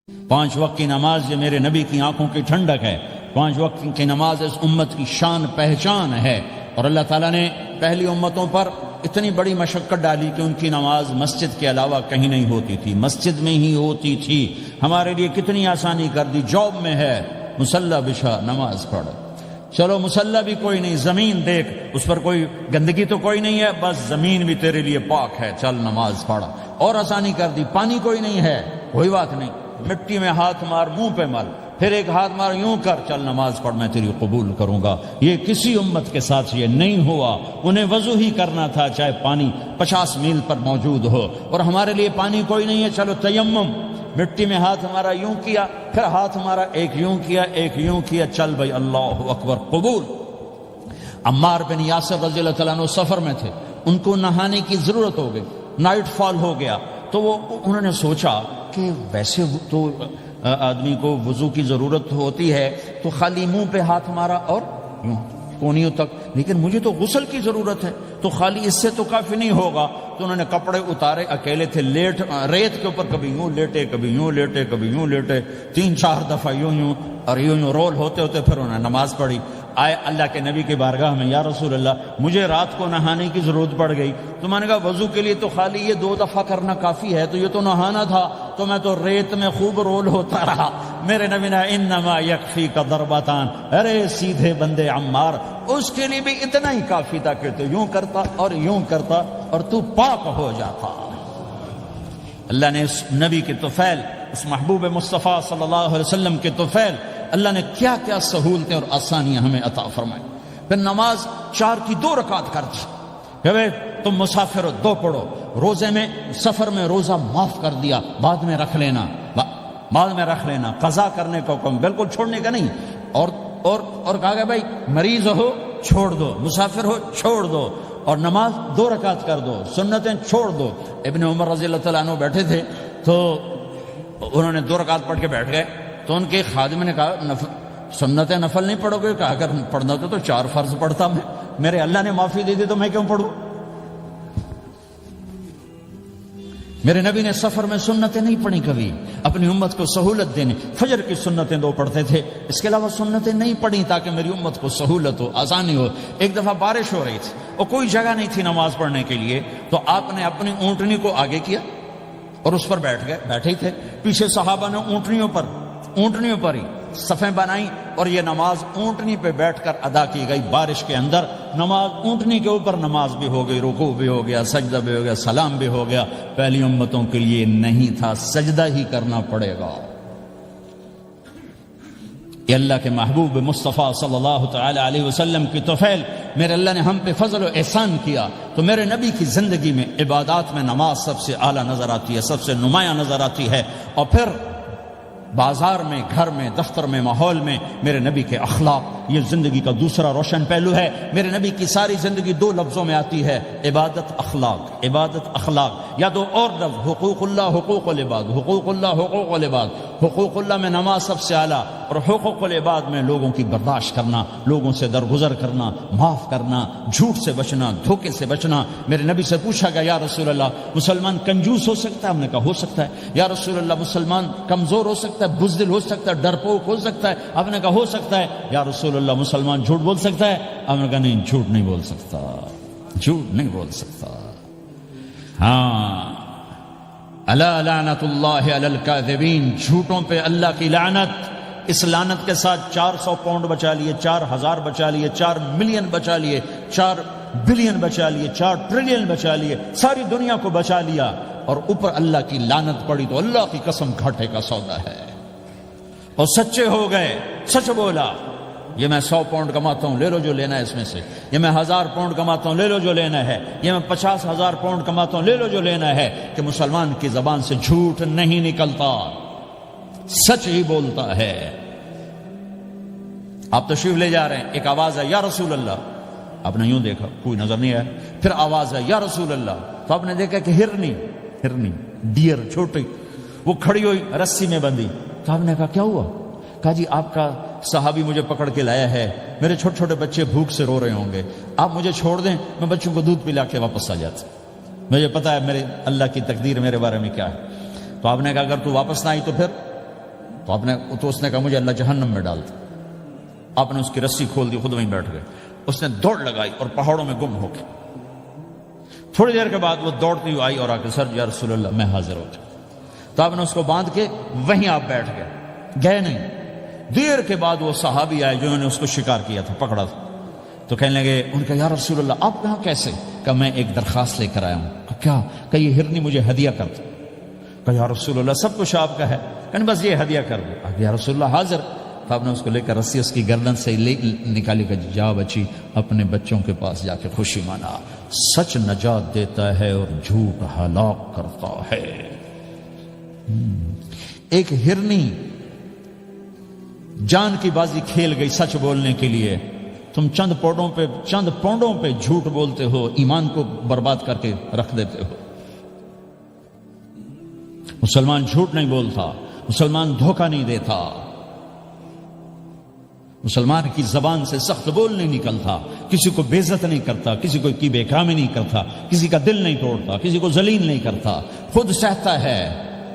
5 وقت کی نماز یہ میرے نبی کی آنکھوں کی ٹھنڈک ہے، 5 وقت کی نماز اس امت کی شان پہچان ہے۔ اور اللہ تعالیٰ نے پہلی امتوں پر اتنی بڑی مشقت ڈالی کہ ان کی نماز مسجد کے علاوہ کہیں نہیں ہوتی تھی، مسجد میں ہی ہوتی تھی۔ ہمارے لیے کتنی آسانی کر دی، جاب میں ہے مصلی بچھا نماز پڑھ، چلو مصلی بھی کوئی نہیں، زمین دیکھ اس پر کوئی گندگی تو کوئی نہیں ہے، بس زمین بھی تیرے لیے پاک ہے، چل نماز پڑھ۔ اور آسانی کر دی، پانی کوئی نہیں ہے، کوئی بات نہیں، مٹی میں ہاتھ مار، منہ پہ مل، پھر ایک ہاتھ مار، یوں کر، چل نماز پڑھ، میں تیری قبول کروں گا۔ یہ کسی امت کے ساتھ یہ نہیں ہوا، انہیں وضو ہی کرنا تھا چاہے پانی 50 میل پر موجود ہو۔ اور ہمارے لیے پانی کوئی نہیں ہے، چلو تیمم، مٹی میں ہاتھ ہمارا یوں کیا، پھر ہاتھ ہمارا ایک یوں کیا، ایک یوں کیا، چل بھائی اللہ اکبر قبول۔ عمار بن یاسر رضی اللہ تعالیٰ عنہ سفر میں تھے، ان کو نہانے کی ضرورت ہو گئی، نائٹ فال ہو گیا، تو انہوں نے سوچا کہ ویسے تو آدمی کو وضو کی ضرورت ہوتی ہے تو خالی منہ پہ ہاتھ مارا اور یوں کونیوں تک، لیکن مجھے تو غسل کی ضرورت ہے، تو خالی اس سے تو کافی نہیں ہوگا۔ تو انہوں نے کپڑے اتارے، اکیلے تھے، ریت کے اوپر کبھی یوں لیٹے، کبھی یوں لیٹے، کبھی یوں لیٹے، 3-4 دفعہ یوں یوں اور یوں یوں رول ہوتے ہوتے پھر انہوں نے نماز پڑھی۔ آئے اللہ کے نبی کی بارگاہ میں، یا رسول اللہ مجھے رات کو نہانے کی ضرورت پڑ گئی، تو میں نے کہا وضو کے لیے تو خالی یہ 2 دفعہ کرنا کافی ہے، تو یہ تو نہانا تھا، تو میں تو ریت میں خوب رول ہوتا رہا۔ میرے نبی نے انما یکفیک ضربتان، ارے سیدھے بندے عمار، اس کے لیے بھی اتنا ہی کافی تھا کہ تو یوں کرتا اور یوں کرتا اور تو پاک ہو جاتا۔ اللہ نے اس نبی کے طفیل، اس محبوب مصطفیٰ صلی اللہ علیہ وسلم کے طفیل، اللہ نے کیا کیا سہولتیں اور آسانیاں ہمیں عطا فرمائیں۔ پھر نماز 4 کی 2 رکعت کر دی، کہ تم مسافر ہو 2 پڑھو، روزے میں سفر میں روزہ معاف کر دیا، بعد میں رکھ لینا، بعد میں رکھ لینا، قضا کرنے کو حکم، بالکل چھوڑنے کا نہیں۔ اور کہا کہ بھائی مریض ہو چھوڑ دو، مسافر ہو چھوڑ دو، اور نماز 2 رکعت کر دو، سنتیں چھوڑ دو۔ ابن عمر رضی اللہ تعالیٰ عنہ بیٹھے تھے تو انہوں نے 2 رکعت پڑھ کے بیٹھ گئے، تو ان کے خادم نے کہا سنتیں نفل نہیں پڑھو گے؟ کہا اگر پڑھنا تو 4 فرض پڑھتا میں، میرے اللہ نے معافی دے دی تو میں کیوں پڑھوں؟ میرے نبی نے سفر میں سنتیں نہیں پڑھی کبھی، اپنی امت کو سہولت دینے، فجر کی سنتیں 2 پڑھتے تھے، اس کے علاوہ سنتیں نہیں پڑھی تاکہ میری امت کو سہولت ہو، آسانی ہو۔ ایک دفعہ بارش ہو رہی تھی اور کوئی جگہ نہیں تھی نماز پڑھنے کے لیے، تو آپ نے اپنی اونٹنی کو آگے کیا اور اس پر بیٹھ گئے، بیٹھے ہی تھے، پیچھے صحابہ نے اونٹنیوں پر ہی صفیں بنائیں، اور یہ نماز اونٹنی پہ بیٹھ کر ادا کی گئی۔ بارش کے اندر نماز اونٹنی کے اوپر نماز بھی ہو گئی، رکوع بھی ہو گیا، سجدہ بھی ہو گیا، سلام بھی ہو گیا۔ پہلی امتوں کے لیے نہیں تھا، سجدہ ہی کرنا پڑے گا۔ یہ اللہ کے محبوب مصطفیٰ صلی اللہ تعالی علیہ وسلم کی طفیل، میرے اللہ نے ہم پہ فضل و احسان کیا، تو میرے نبی کی زندگی میں عبادات میں نماز سب سے اعلیٰ نظر آتی ہے، سب سے نمایاں نظر آتی ہے۔ اور پھر بازار میں، گھر میں، دفتر میں، ماحول میں میرے نبی کے اخلاق، یہ زندگی کا دوسرا روشن پہلو ہے۔ میرے نبی کی ساری زندگی 2 لفظوں میں آتی ہے، عبادت اخلاق، عبادت اخلاق، یا 2 اور لفظ، حقوق اللہ حقوق العباد، حقوق اللہ حقوق العباد۔ حقوق اللہ میں نماز سب سے اعلیٰ، اور حقوق العباد میں لوگوں کی برداشت کرنا، لوگوں سے درگزر کرنا، معاف کرنا، جھوٹ سے بچنا، دھوکے سے بچنا۔ میرے نبی سے پوچھا گیا یا رسول اللہ مسلمان کنجوس ہو سکتا ہے؟ ہم نے کہا ہو سکتا ہے۔ یا رسول اللہ مسلمان کمزور ہو سکتا ہے، بزدل ہو سکتا ہے، ڈرپوک ہو سکتا ہے؟ آپ نے کہا ہو سکتا ہے۔ یا رسول اللہ مسلمان جھوٹ بول سکتا ہے؟ آپ نے کہا نہیں، جھوٹ نہیں بول سکتا، جھوٹ نہیں بول سکتا۔ ہاں، الا لعنت اللہ علی الکاذبین، جھوٹوں پہ اللہ کی لعنت۔ اس لعنت کے ساتھ 400 پاؤنڈ بچا لیے، 4000 بچا لیے، 4 ملین بچا لیے، 4 بلین بچا لیے، 4 ٹریلین بچا لیے، ساری دنیا کو بچا لیا، اور اوپر اللہ کی لعنت پڑی تو اللہ کی قسم گھاٹے کا سودا ہے۔ اور سچے ہو گئے، سچ بولا، یہ میں 100 پاؤنڈ کماتا ہوں، لے لو جو لینا ہے اس میں سے، یہ میں 1000 پاؤنڈ کماتا ہوں، لے لو جو لینا ہے، یہ میں 50,000 پاؤنڈ کماتا ہوں، لے لو جو لینا ہے، کہ مسلمان کی زبان سے جھوٹ نہیں نکلتا، سچ ہی بولتا ہے۔ آپ تشریف لے جا رہے ہیں، ایک آواز ہے یا رسول اللہ، آپ نے یوں دیکھا، کوئی نظر نہیں آیا، پھر آواز ہے یا رسول اللہ، تو آپ نے دیکھا کہ ہرنی ڈیئر چھوٹی وہ کھڑی ہوئی، رسی میں بندھی، تو آپ نے کہا کیا ہوا؟ کہا جی آپ کا صحابی مجھے پکڑ کے لایا ہے، میرے چھوٹے چھوٹے بچے بھوک سے رو رہے ہوں گے، آپ مجھے چھوڑ دیں، میں بچوں کو دودھ پلا کے واپس آ جاتا، مجھے پتا ہے میرے اللہ کی تقدیر میرے بارے میں کیا ہے۔ تو آپ نے کہا اگر تو واپس نہ آئی تو پھر تو اس نے کہا مجھے اللہ جہنم میں ڈال دے. آپ نے اس کی رسی کھول دی, خود وہیں بیٹھ گئے. اس نے دوڑ لگائی اور پہاڑوں میں گم ہو گئے. تھوڑی دیر کے بعد وہ دوڑتی ہوئی آئی اور آ کے سر یا رسول اللہ میں حاضر ہو گیا. تو آپ نے اس کو باندھ کے وہیں آپ بیٹھ گئے نہیں. دیر کے بعد وہ صحابی آئے جنہوں نے اس کو شکار کیا تھا, پکڑا تھا. تو کہنے لگے, ان کا یا رسول اللہ آپ یہاں کیسے؟ کہ میں ایک درخواست لے کر آیا ہوں. کیا؟ کہ یہ ہرنی مجھے ہدیہ کر دو. کہ یا رسول اللہ سب کچھ آپ کا ہے, کہ بس یہ ہدیہ کر دو. یا رسول اللہ حاضر. تو آپ نے اس کو لے کر رسی اس کی گردن سے نکالی کہ جا بچی اپنے بچوں کے پاس جا کے خوشی منا. سچ نجات دیتا ہے اور جھوٹ ہلاک کرتا ہے. ایک ہرنی جان کی بازی کھیل گئی سچ بولنے کے لیے. تم چند پونڈوں پہ جھوٹ بولتے ہو, ایمان کو برباد کر کے رکھ دیتے ہو. مسلمان جھوٹ نہیں بولتا, مسلمان دھوکہ نہیں دیتا, مسلمان کی زبان سے سخت بول نہیں نکلتا, کسی کو بے عزت نہیں کرتا, کسی کو کی بے اکرامی نہیں کرتا, کسی کا دل نہیں توڑتا, کسی کو ذلیل نہیں کرتا. خود سہتا ہے,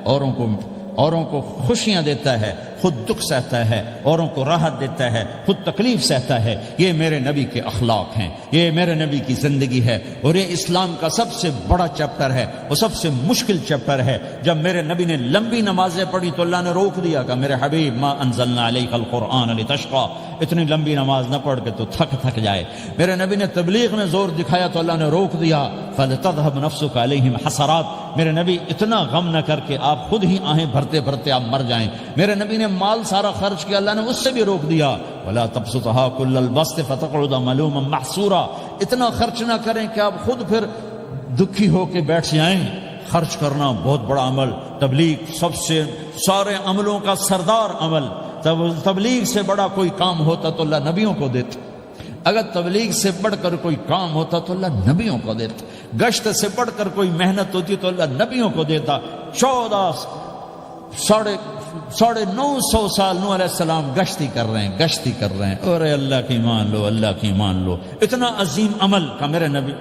اوروں کو خوشیاں دیتا ہے, خود دکھ سہتا ہے, اوروں کو راحت دیتا ہے, خود تکلیف سہتا ہے. یہ میرے نبی کے اخلاق ہیں, یہ میرے نبی کی زندگی ہے, اور یہ اسلام کا سب سے بڑا چیپٹر ہے, وہ سب سے مشکل چیپٹر ہے. جب میرے نبی نے لمبی نمازیں پڑھی تو اللہ نے روک دیا کہ میرے حبیب ما انزلنا علیک القرآن لتشقى, اتنی لمبی نماز نہ پڑھ کے تو تھک جائے. میرے نبی نے تبلیغ میں زور دکھایا تو اللہ نے روک دیا, فلتذهب نفسك علیہم حسرات. میرے نبی اتنا غم نہ کر کے آپ خود ہی آہیں بھرتے بھرتے آپ مر جائیں. میرے نبی نے مال سارا خرچ کیا, اللہ نے اس سے بھی روک دیا. ولا تبسطها كل البسط فتقعد ملوما محسورا. اتنا خرچ نہ کریں کہ آپ خود پھر دکھی ہو کے بیٹھ جائیں. خرچ کرنا بہت بڑا عمل. تبلیغ سب سے سارے عملوں کا سردار عمل. تبلیغ سے بڑا کوئی کام ہوتا تو اللہ نبیوں کو دیتا. اگر تبلیغ سے بڑھ کر کوئی کام ہوتا تو اللہ نبیوں کو دیتا. گشت سے بڑھ کر کوئی محنت ہوتی تو اللہ نبیوں کو دیتا. 950 سال نوح علیہ السلام گشتی کر رہے ہیں. اور اللہ کی مان لو. اتنا عظیم عمل کا میرے نبی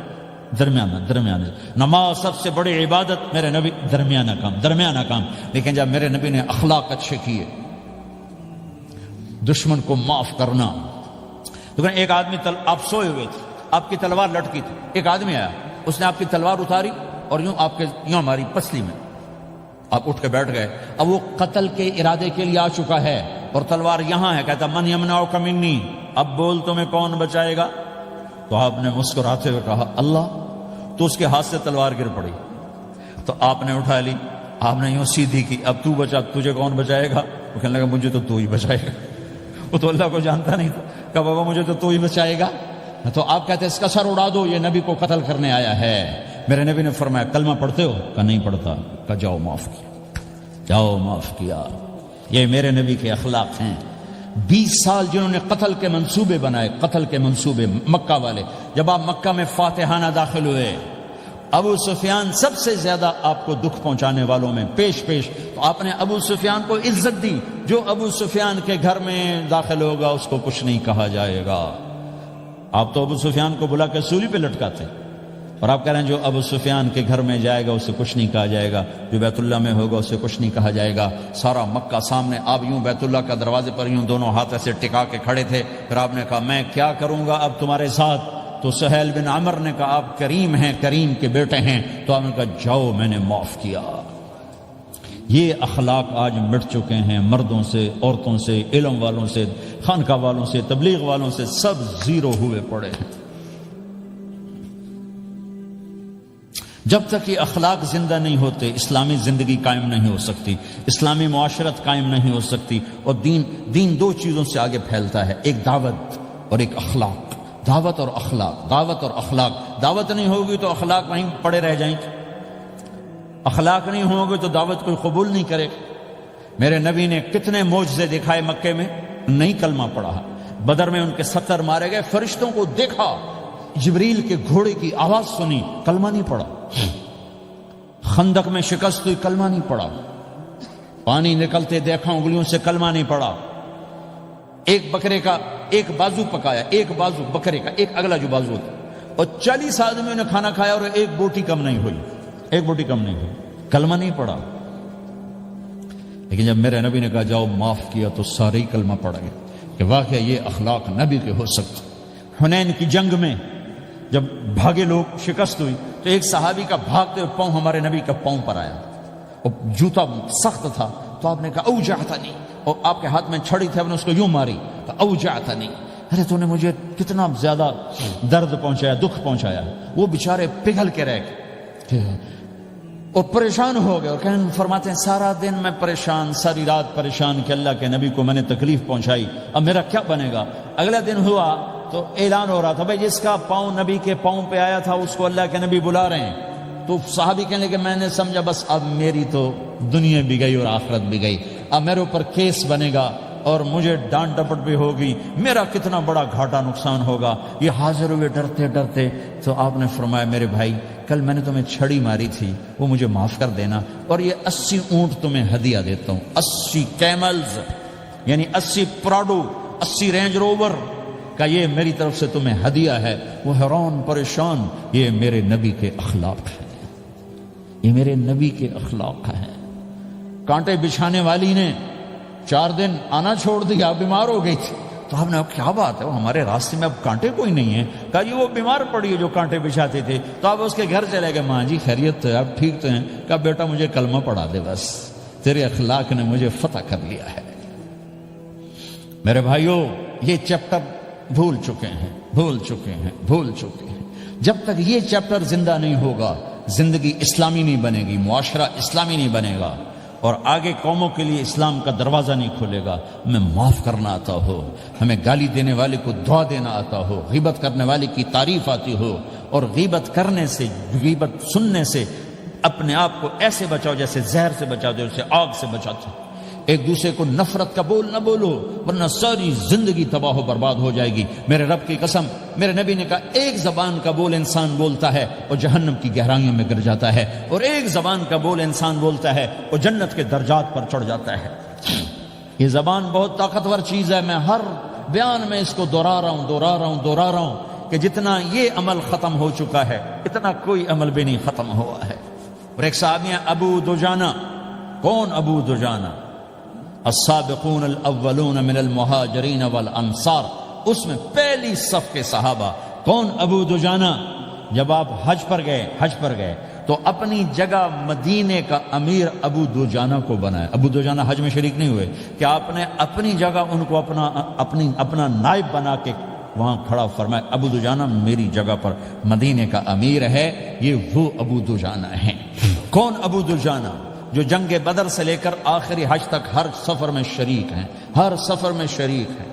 درمیانہ. نماز سب سے بڑی عبادت, میرے نبی درمیانہ کام. لیکن جب میرے نبی نے اخلاق اچھے کیے, دشمن کو معاف کرنا. تو ایک آدمی آپ سوئے ہوئے تھے, آپ کی تلوار لٹکی تھی, ایک آدمی آیا, اس نے آپ کی تلوار اتاری اور یوں ماری پسلی میں. آپ اٹھ کے بیٹھ گئے. اب وہ قتل کے ارادے کے لیے آ چکا ہے اور تلوار یہاں ہے. کہتا من یمنعک منی, اب بول تمہیں کون بچائے گا؟ تو آپ نے مسکراتے ہوئے کہا اللہ. تو اس کے ہاتھ سے تلوار گر پڑی. تو آپ نے اٹھا لی, آپ نے یوں سیدھی کی, اب تو بچا, تجھے کون بچائے گا؟ وہ کہنے لگا مجھے تو ہی بچائے گا. وہ تو اللہ کو جانتا نہیں تھا. کہ بابا مجھے تو ہی بچائے گا. تو آپ کہتے ہیں اس کا سر اڑا دو, یہ نبی کو قتل کرنے آیا ہے. میرے نبی نے فرمایا کلمہ پڑھتے ہو؟ کہ نہیں پڑھتا. کہ جاؤ معاف کیا. یہ میرے نبی کے اخلاق ہیں. 20 سال جنہوں نے قتل کے منصوبے بنائے, مکہ والے. جب آپ مکہ میں فاتحانہ داخل ہوئے, ابو سفیان سب سے زیادہ آپ کو دکھ پہنچانے والوں میں پیش. تو آپ نے ابو سفیان کو عزت دی. جو ابو سفیان کے گھر میں داخل ہوگا اس کو کچھ نہیں کہا جائے گا. آپ تو ابو سفیان کو بلا کے سولی پہ لٹکاتے, اور آپ کہہ رہے ہیں جو ابو سفیان کے گھر میں جائے گا اسے کچھ نہیں کہا جائے گا, جو بیت اللہ میں ہوگا اسے کچھ نہیں کہا جائے گا. سارا مکہ سامنے. آپ یوں بیت اللہ کا دروازے پر یوں دونوں ہاتھ ایسے ٹکا کے کھڑے تھے. پھر آپ نے کہا میں کیا کروں گا اب تمہارے ساتھ؟ تو سہیل بن عمر نے کہا آپ کریم ہیں, کریم کے بیٹے ہیں. تو آپ نے کہا جاؤ میں نے معاف کیا. یہ اخلاق آج مٹ چکے ہیں. مردوں سے, عورتوں سے, علم والوں سے, خانقاہ والوں سے, تبلیغ والوں سے, سب زیرو ہوئے پڑے ہیں. جب تک یہ اخلاق زندہ نہیں ہوتے اسلامی زندگی قائم نہیں ہو سکتی, اسلامی معاشرت قائم نہیں ہو سکتی. اور دین 2 چیزوں سے آگے پھیلتا ہے, ایک دعوت اور ایک اخلاق. دعوت اور اخلاق. دعوت نہیں ہوگی تو اخلاق وہیں پڑے رہ جائیں گے. اخلاق نہیں ہوں گے تو دعوت کوئی قبول نہیں کرے. میرے نبی نے کتنے معجزے دکھائے مکے میں, نہیں کلمہ پڑھا. بدر میں ان کے 70 مارے گئے, فرشتوں کو دیکھا, جبریل کے گھوڑے کی آواز سنی, کلمہ نہیں پڑھا. خندق میں شکست ہوئی, کلمہ نہیں پڑھا. پانی نکلتے دیکھا, انگلیوں سے کلمہ نہیں پڑھا. ایک بکرے کا ایک بازو پکایا, ایک بازو بکرے کا, ایک اگلا جو بازو ہوتا, اور 40 آدمیوں نے کھانا کھایا اور ایک بوٹی کم نہیں ہوئی. کلمہ نہیں پڑھا. لیکن جب میرے نبی نے کہا جاؤ معاف کیا تو سارے ہی کلمہ پڑ گئے کہ واقعہ یہ اخلاق نبی کے ہو سکتے۔ حنین کی جنگ میں جب بھاگے لوگ، شکست ہوئی، تو ایک صحابی کا بھاگتے ہوئے پاؤں ہمارے نبی کا پاؤں پر آیا، اور جوتا سخت تھا، تو آپ نے کہا اوجعتنی، اور آپ کے ہاتھ میں چھڑی تھی، آپ نے اس کو یوں ماری تو اوجعتنی، ارے تو نے مجھے کتنا زیادہ درد پہنچایا، دکھ پہنچایا۔ وہ بیچارے پگھل کے رہ گئے اور پریشان ہو گئے، اور فرماتے ہیں سارا دن میں پریشان، ساری رات پریشان کہ اللہ کے نبی کو میں نے تکلیف پہنچائی، اب میرا کیا بنے گا۔ اگلا دن ہوا تو اعلان ہو رہا تھا بھائی جس کا پاؤں نبی کے پاؤں پہ آیا تھا اس کو اللہ کے نبی بلا رہے ہیں۔ تو صحابی کہنے لگے میں نے سمجھا بس اب میری تو دنیا بھی گئی اور آخرت بھی گئی، اب میرے اوپر کیس بنے گا اور مجھے ڈانٹ ڈپٹ بھی ہوگی، میرا کتنا بڑا گھاٹا نقصان ہوگا۔ یہ حاضر ہوئے ڈرتے ڈرتے، تو آپ نے فرمایا میرے بھائی کل میں نے تمہیں چھڑی ماری تھی، وہ مجھے معاف کر دینا، اور یہ 80 اونٹ تمہیں ہدیہ دیتا ہوں، 80 کیملز یعنی 80 پراڈو، 80 رینج روور کا یہ میری طرف سے تمہیں ہدیہ ہے۔ وہ حیران پریشان، یہ میرے نبی کے اخلاق ہیں، یہ میرے نبی کے اخلاق ہیں۔ کانٹے بچھانے والی نے 4 دن آنا چھوڑ دیا، بیمار ہو گئی تھی، تو ہم نے کیا بات ہے، وہ ہمارے راستے میں اب کانٹے کوئی نہیں ہے، کہا جی وہ بیمار پڑی ہے جو کانٹے بچھاتے تھے، تو آپ اس کے گھر چلے گئے، ماں جی خیریت تو ہے، آپ ٹھیک تو ہیں؟ کہا بیٹا مجھے کلمہ پڑھا دے، بس تیرے اخلاق نے مجھے فتح کر لیا ہے۔ میرے بھائیوں یہ چیپٹر بھول چکے ہیں، بھول چکے ہیں، بھول چکے ہیں۔ جب تک یہ چیپٹر زندہ نہیں ہوگا زندگی اسلامی نہیں بنے گی، معاشرہ اسلامی نہیں بنے گا، اور آگے قوموں کے لیے اسلام کا دروازہ نہیں کھلے گا۔ ہمیں معاف کرنا آتا ہو، ہمیں گالی دینے والے کو دعا دینا آتا ہو، غیبت کرنے والے کی تعریف آتی ہو، اور غیبت کرنے سے، غیبت سننے سے اپنے آپ کو ایسے بچاؤ جیسے زہر سے بچاؤ، جیسے آگ سے بچاتے۔ ایک دوسرے کو نفرت کا بول نہ بولو ورنہ ساری زندگی تباہ و برباد ہو جائے گی۔ میرے رب کی قسم، میرے نبی نے کہا ایک زبان کا بول انسان بولتا ہے اور جہنم کی گہرائیوں میں گر جاتا ہے، اور ایک زبان کا بول انسان بولتا ہے اور جنت کے درجات پر چڑھ جاتا ہے۔ یہ زبان بہت طاقتور چیز ہے، میں ہر بیان میں اس کو دہرا رہا ہوں کہ جتنا یہ عمل ختم ہو چکا ہے اتنا کوئی عمل بھی نہیں ختم ہوا ہے۔ اور ایک صحابی ہیں ابو دجانہ۔ کون ابو دجانہ؟ السابقون الاولون من المہاجرین والانصار، اس میں پہلی صف کے صحابہ۔ کون ابو دجانہ؟ جب آپ حج پر گئے تو اپنی جگہ مدینے کا امیر ابو دجانہ کو بنایا۔ ابو دجانہ حج میں شریک نہیں ہوئے کہ آپ نے اپنی جگہ ان کو اپنا نائب بنا کے وہاں کھڑا فرمایا ابو دجانہ میری جگہ پر مدینے کا امیر ہے، یہ وہ ابو دجانہ ہیں۔ کون ابو دجانہ؟ جو جنگ بدر سے لے کر آخری حج تک ہر سفر میں شریک ہیں، ہر سفر میں شریک ہیں۔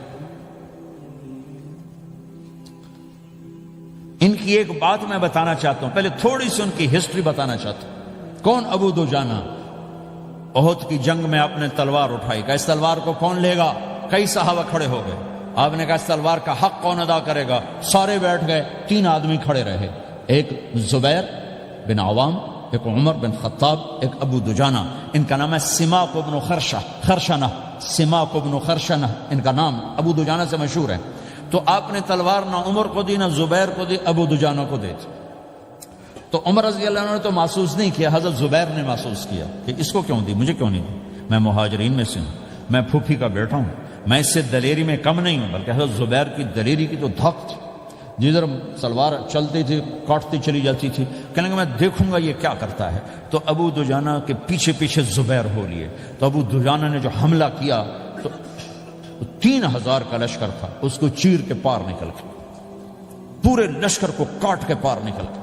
ان کی ایک بات میں بتانا چاہتا ہوں، پہلے تھوڑی سی ان کی ہسٹری بتانا چاہتا ہوں۔ کون ابو دجانہ؟ احد کی جنگ میں آپ نے تلوار اٹھائی، کہا اس تلوار کو کون لے گا؟ کئی صحابہ کھڑے ہو گئے۔ آپ نے کہا اس تلوار کا حق کون ادا کرے گا؟ سارے بیٹھ گئے، 3 آدمی کھڑے رہے، ایک زبیر بن عوام، ایک عمر بن خطاب، ایک ابو دجانہ۔ ان کا نام ہے سماک بن خرشنہ، سماک بن خرشنہ ان کا نام ابو دجانہ سے مشہور ہے۔ تو آپ نے تلوار نہ عمر کو دی، نہ زبیر کو دی، ابو دجانہ کو دی۔ تو عمر رضی اللہ عنہ نے تو محسوس نہیں کیا، حضرت زبیر نے محسوس کیا کہ اس کو کیوں دی، مجھے کیوں نہیں دی؟ میں مہاجرین میں سے ہوں، میں پھوپھی کا بیٹا ہوں، میں اس سے دلیری میں کم نہیں ہوں۔ بلکہ حضرت زبیر کی دلیری کی تو دھک تھی، جدھر سلوار چلتی تھی کاٹتی چلی جاتی تھی، کہنے کہ میں دیکھوں گا یہ کیا کرتا ہے۔ تو ابو دجانہ کے پیچھے پیچھے زبیر ہو لیے۔ تو ابو دجانہ نے جو حملہ کیا تو 3000 کا لشکر تھا، اس کو چیر کے پار نکل کے، پورے لشکر کو کاٹ کے پار نکل کے،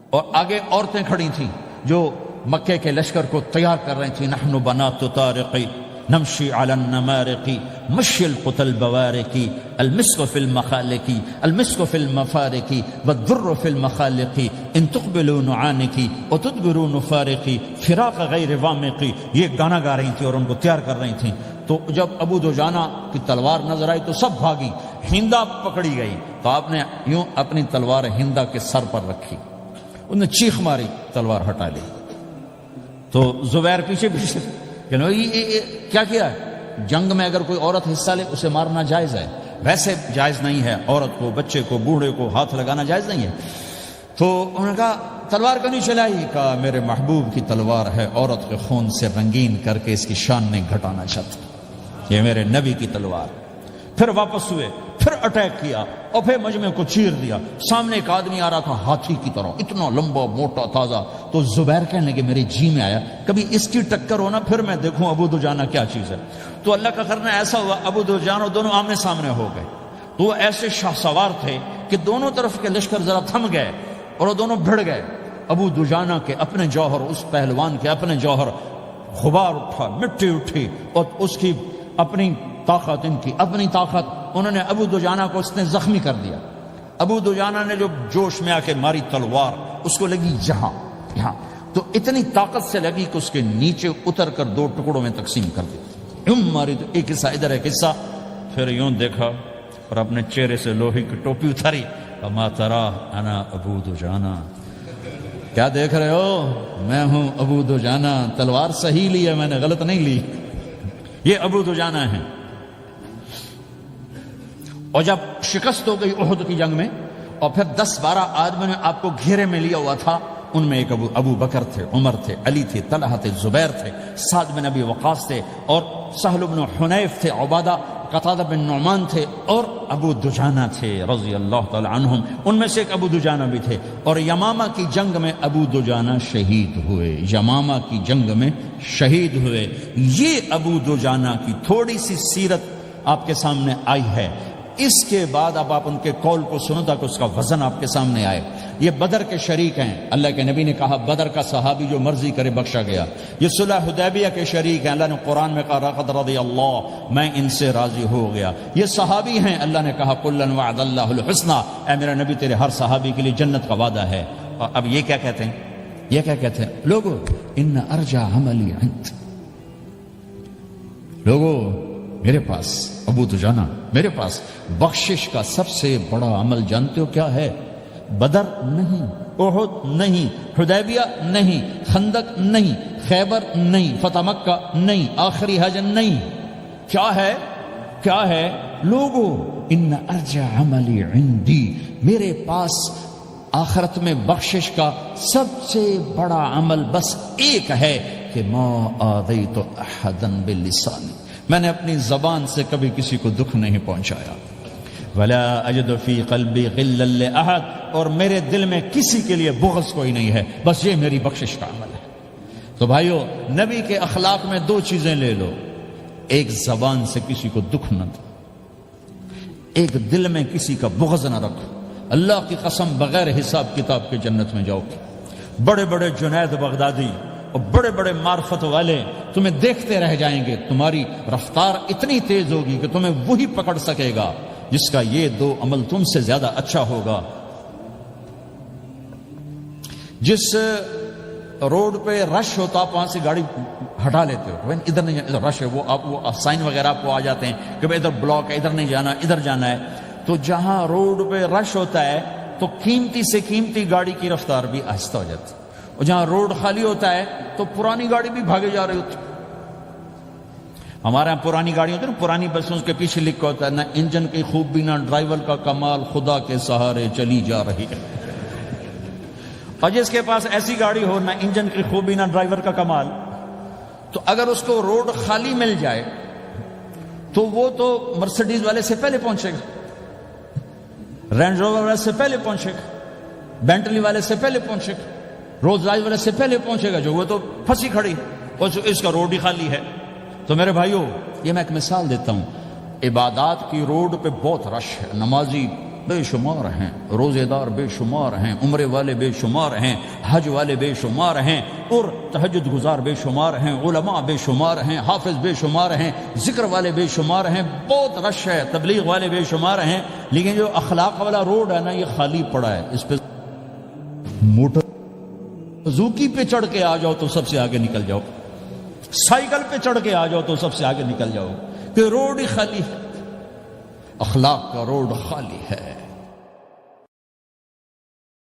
اور آگے عورتیں کھڑی تھیں جو مکے کے لشکر کو تیار کر رہی تھیں۔ نحن بنات طارقی نمشی علی النمارقی مشی القتل بوارقی المسک فی المخالقی المسک فی المفارقی والذر فی المخالقی ان تقبلوا نعانقی وتدبروا نفارقی فراق غیر وامقی۔ یہ گانا گا رہی تھی اور ان کو تیار کر رہی تھیں۔ تو جب ابو دجانہ کی تلوار نظر آئی تو سب بھاگی، ہندا پکڑی گئی، تو آپ نے یوں اپنی تلوار ہندا کے سر پر رکھی، انہوں نے چیخ ماری، تلوار ہٹا لی۔ تو زبیر پیچھے پیچھے کہ کیا کیا ہے؟ جنگ میں اگر کوئی عورت حصہ لے اسے مارنا جائز ہے، ویسے جائز نہیں ہے، عورت کو، بچے کو، بوڑھے کو ہاتھ لگانا جائز نہیں ہے۔ تو انہوں نے کہا تلوار کیوں نہیں چلائی؟ کہا میرے محبوب کی تلوار ہے، عورت کے خون سے رنگین کر کے اس کی شان نہیں گھٹانا چاہتا، یہ میرے نبی کی تلوار۔ پھر واپس ہوئے، پھر اٹیک کیا اور پھر مجمع کو چیر دیا۔ سامنے ایک آدمی آ رہا تھا ہاتھی کی طرح، اتنا لمبا موٹا تازہ، تو زبیر کہنے لگے میرے جی میں آیا کبھی اس کی ٹکر ہونا پھر میں دیکھوں ابو دجانہ کیا چیز ہے۔ تو اللہ کا کرنا ایسا ہوا ابو دجانہ دونوں آمنے سامنے ہو گئے، تو وہ ایسے شاہ سوار تھے کہ دونوں طرف کے لشکر ذرا تھم گئے اور وہ دونوں بھڑ گئے۔ ابو دجانہ کے اپنے جوہر، اس پہلوان کے اپنے جوہر، غبار اٹھا، مٹی اٹھی، اور اس کی اپنی طاقت، ان کی اپنی طاقت، انہوں نے ابو دجانہ کو اس نے زخمی کر دیا۔ ابو دجانہ نے جو جوش میں آ کے ماری تلوار، اس کو لگی یہاں، تو اتنی طاقت سے لگی کہ اس کے نیچے اتر کر 2 ٹکڑوں میں تقسیم کر دی۔ یوں ماری تو ایک حصہ ادھر ایک حصہ، پھر یوں دیکھا اور اپنے چہرے سے لوہے کی ٹوپی اتاری، وما ترى انا ابو دجانہ، کیا دیکھ رہے ہو؟ میں ہوں ابو دجانہ، تلوار صحیح لی ہے میں نے، غلط نہیں لی۔ یہ ابو دجانہ ہیں۔ اور جب شکست ہو گئی احد کی جنگ میں، اور پھر 10-12 آدمیوں نے آپ کو گھیرے میں لیا ہوا تھا، ان میں ایک ابو بکر تھے، عمر تھے، علی تھے، طلحہ تھے، زبیر تھے، سعد بن ابی وقاص تھے، اور سہل بن حنیف تھے، عبادہ قتادہ بن نعمان تھے، اور ابو دجانہ تھے رضی اللہ تعالی عنہم۔ ان میں سے ایک ابو دجانہ بھی تھے، اور یمامہ کی جنگ میں ابو دجانہ شہید ہوئے، یمامہ کی جنگ میں شہید ہوئے۔ یہ ابو دجانہ کی تھوڑی سی سیرت آپ کے سامنے آئی ہے۔ اس کے بعد اب آپ ان کے قول کو سنو تاکہ اس کا وزن آپ کے سامنے آئے۔ یہ بدر کے شریک ہیں، اللہ کے نبی نے کہا بدر کا صحابی جو مرضی کرے بخشا گیا۔ یہ صلح حدیبیہ کے شریک ہیں، اللہ نے قرآن میں کہا لقد رضی اللہ، میں ان سے راضی ہو گیا۔ یہ صحابی ہیں، اللہ نے کہا کلا وعد اللہ الحسنی، اے میرا نبی تیرے ہر صحابی کے لیے جنت کا وعدہ ہے۔ اور اب یہ کیا کہتے ہیں؟ یہ کیا کہتے ہیں لوگو؟ ان ارجع عملی عند، لوگو میرے پاس، ابو دجانہ میرے پاس بخشش کا سب سے بڑا عمل جانتے ہو کیا ہے؟ بدر نہیں، احد نہیں، حدیبیہ نہیں، خندق نہیں، خیبر نہیں، فتح مکہ نہیں، آخری حج نہیں۔ کیا ہے؟ کیا ہے لوگو؟ ان ارجع عملی عندی، میرے پاس آخرت میں بخشش کا سب سے بڑا عمل بس ایک ہے کہ ما آذیت احدا بلسانی، میں نے اپنی زبان سے کبھی کسی کو دکھ نہیں پہنچایا۔ ولا اجد فی قلبی غلا لاحد، اور میرے دل میں کسی کے لیے بغض کوئی نہیں ہے، بس یہ میری بخشش کا عمل ہے۔ تو بھائیو، نبی کے اخلاق میں 2 چیزیں لے لو، ایک زبان سے کسی کو دکھ نہ دو، ایک دل میں کسی کا بغض نہ رکھو۔ اللہ کی قسم بغیر حساب کتاب کے جنت میں جاؤ گے۔ بڑے بڑے جنید بغدادی اور بڑے بڑے معرفت والے تمہیں دیکھتے رہ جائیں گے، تمہاری رفتار اتنی تیز ہوگی کہ تمہیں وہی پکڑ سکے گا جس کا یہ 2 عمل تم سے زیادہ اچھا ہوگا۔ جس روڈ پہ رش ہوتا آپ وہاں سے گاڑی ہٹا لیتے ہو، ادھر نہیں جانا، ادھر رش ہے، وہ سائن وغیرہ آپ کو آ جاتے ہیں کہ ادھر بلاک ہے، ادھر نہیں جانا، ادھر جانا ہے۔ تو جہاں روڈ پہ رش ہوتا ہے تو قیمتی سے قیمتی گاڑی کی رفتار بھی آہستہ ہو جاتی ہے، اور جہاں روڈ خالی ہوتا ہے تو پرانی گاڑی بھی بھاگے جا رہی ہوتی ہے۔ ہمارے یہاں پرانی گاڑی ہوتی ہے نا، پرانی بسوں کے پیچھے لکھا ہوتا ہے نہ انجن کی خوبی نہ ڈرائیور کا کمال، خدا کے سہارے چلی جا رہی ہے۔ اور جس کے پاس ایسی گاڑی ہو، نہ انجن کی خوبی نہ ڈرائیور کا کمال، تو اگر اس کو روڈ خالی مل جائے تو وہ تو مرسیڈیز والے سے پہلے پہنچے گا، رینج روور والے سے پہلے پہنچے گا، بینٹلی والے سے پہلے پہنچے گا، رولز رائس والے سے پہلے پہنچے گا، جو وہ تو پھنسی کھڑی اور اس کا روڈ ہی خالی ہے۔ تو میرے بھائیو، یہ میں ایک مثال دیتا ہوں، عبادات کی روڈ پہ بہت رش ہے، نمازی بے شمار ہیں، روزے دار بے شمار ہیں، عمرے والے بے شمار ہیں، حج والے بے شمار ہیں، اور تہجد گزار بے شمار ہیں، علماء بے شمار ہیں، حافظ بے شمار ہیں، ذکر والے بے شمار ہیں، بہت رش ہے، تبلیغ والے بے شمار ہیں، لیکن جو اخلاق والا روڈ ہے نا، یہ خالی پڑا ہے۔ اس پہ موٹر زوکی پہ چڑھ کے آ جاؤ تو سب سے آگے نکل جاؤ، سائیکل پہ چڑھ کے آ جاؤ تو سب سے آگے نکل جاؤ، کہ روڈ ہی خالی ہے، اخلاق کا روڈ خالی ہے۔